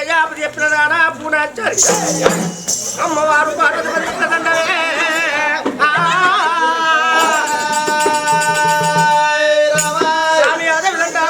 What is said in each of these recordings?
ప్రజాపతి చెప్పిన దానా పూనాచారి అమ్మవారు పార్వతి దండవే స్వామి అదే విధంగా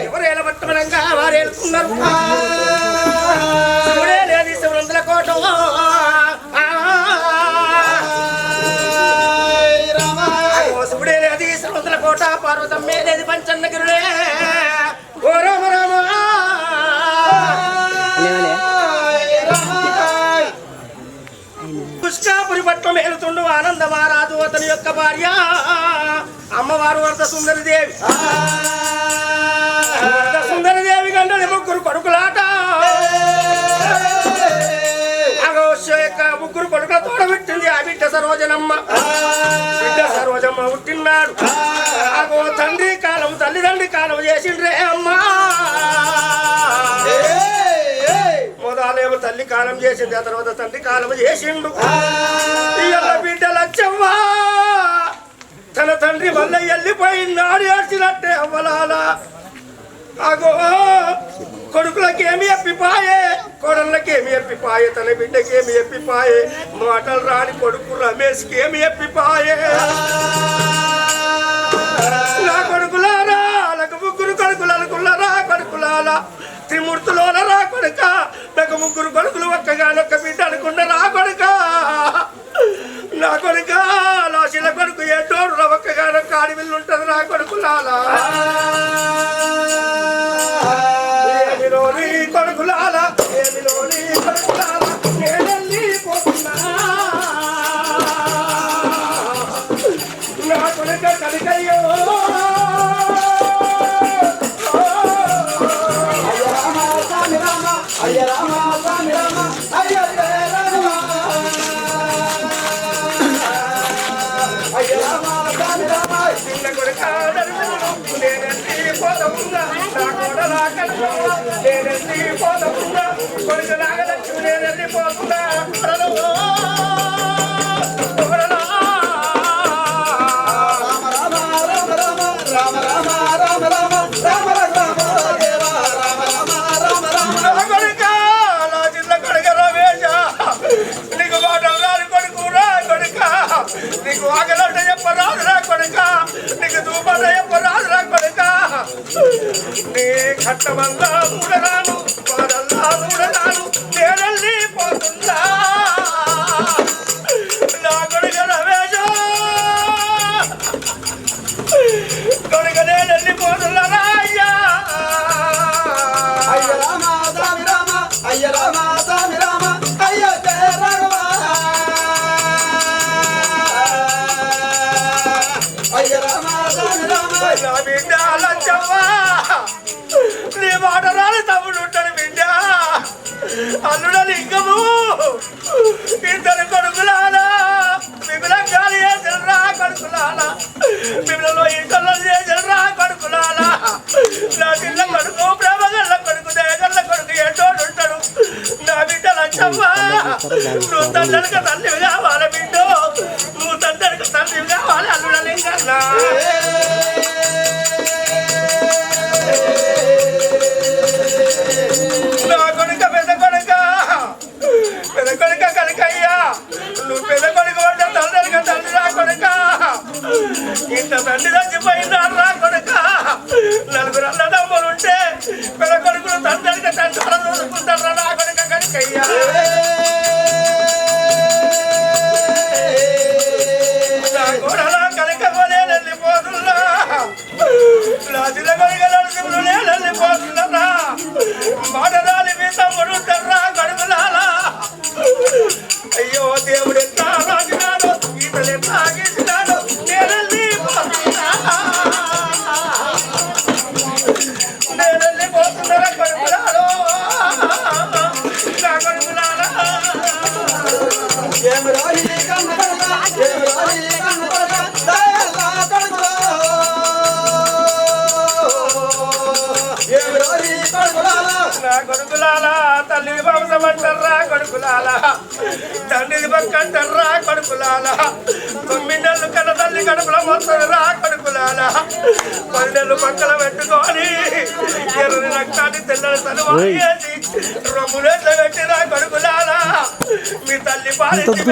ఎవరు ఏలబట్టమనంగా వారు ఏలుకున్నారు లేదు శివరందుల కోట శివుడే లేదు శివరందుల కోట పార్వతమ్మే లేదు పంచన్నగిరుడే ఓ రామ రామ పుష్కాపురి పట్ల మేలుతుండు ఆనంద మహారాజు అతని యొక్క భార్య అమ్మవారు వరద సుందరిదేవి వరద సుందరిదేవి గంటని ముగ్గురు కొడుకులాట ముగ్గురు కొడుకుల తోడబెట్టింది ఆ బిడ్డ సరోజనమ్మ బిడ్డ సరోజమ్మ పుట్టినాడు అగో తండ్రి కాలం తల్లిదండ్రి కాలం చేసిండ్రే అమ్మా మొదలేమో తల్లి కాలం చేసింది ఆ తర్వాత తండ్రి కాలం చేసిండు ఇయ్యాల బిడ్డ లచ్చవ్వా తన తండ్రి వల్ల వెళ్ళిపోయినాడు ఏడ్చినట్టే అవ్వలాల అగో కొడుకులకేమి ఎప్పిపాయే కోడళ్ళకేమి ఎప్పిపాయే తన బిడ్డకేమి ఎప్పిపాయే మాటలు రాని కొడుకు రమేష్కి ఏమి ఎప్పిపాయే నా కొడుకులారా నాకు ముగ్గురు కొడుకులు అనుకున్నారా కొడుకులాలా త్రిమూర్తులోన రా కొడుక నాకు ముగ్గురు కొడుకులు ఒక్కగానొక్క బిడ్డ అనుకున్న రా కొడుక నా కొడుక నా శిల కొడుకు ఏటోరు ఒక్కగానొక్క ఆడివిల్లు ఉంటది నా కొడుకులాలా ఏమిలోని కొడుకులాలా ఏమిలోని కొడుకులాలా నేనెళ్ళి పోతున్నా నా కొడుక కడికయ్యో అయ్య రామ స్వామి రామ అయ్య రామ అయ్య రామ స్వామి రామ చిన్న కొడుక నేనంటి పోతమున్నా నా కోడలా కడుపు నేనంటి పోతమున్నా కొడుకు నాగలక్ష్మి నేనంటి పోతున్నా నీకు ఆగలంట చెప్పరాదురా కొడుక నీకు దూపంట చెప్పరాదురా కొడుక నీ కట్టమల్లా మూడరాను పగలల్లా మూడరాను నేనల్లి పోతున్నా నా కొడుక రమేష కొడుక నేనల్లి పోతున్నారా అయ్యా అయ్య రామ స్వామి రామ అయ్య రామ స్వామి రామ అయ్య రాఘవ నా బిడ్డ లచ్చవ్వా నీ మాట రాని తమ్ముడు ఉంటాడు బిడ్డ అల్లుడ లింగము ఇద్దరు కొడుకులాలా మిమ్మల్ని గాలి చేసినరా కొడుకులాలా మిమ్మల్ని ఇంట్లో చేసినరా కొడుకులాలా నా పిల్ల కొడుకు ప్రేమగల్ల కొడుకు దయగల్ల కొడుకు ఎటోడు ఉంటాడు నా బిడ్డ లచ్చవ్వా నువ్వు తండ్రికి తల్లివి కావాలి బిడ్డ నువ్వు తండ్రికి తల్లివి కావాలి అల్లుడ లింగన్నా నా కొడుక పెద్ద కొడుక కనుకయ్యా నువ్వు పెద్ద కొడుకు అంటే తండ్రి తండ్రి రా కొడుక ఇంత తండ్రి చచ్చిపోయినాడు రా కొడుక నలుగురు అన్నదమ్ములు ఉంటే పెద్ద కొడుకులు అయ్యా గోడలో కనకమనే వెళ్ళిపోతున్నా రాజుల కనుక వెళ్ళిపోతున్నా మాటరాలి మీ తమ్ముడు తర్రా కడుపులాలా అయ్యో దేవుడు ఎంత రాజినాడు ఈతలు ఎంత ఆగేసినాడు నేనెళ్ళిపోతున్నా కడుపులాలో నా కడుపులాలా కొడుకులాలా తల్లి వంశమంటారా కొడుకులాలా తండ్రిని పక్కంటారా కొడుకులాలా 9 నెలలు కన్న తల్లి కడుపులో మొత్తంరా కొడుకులాలా 10 నెలలు పక్కన పెట్టుకొని ఎర్రని రక్తాన్ని తెల్లని తలువేసి రొమ్ములేట్ల పెట్టిరా కొడుకులాలా మీ తల్లి పాలించి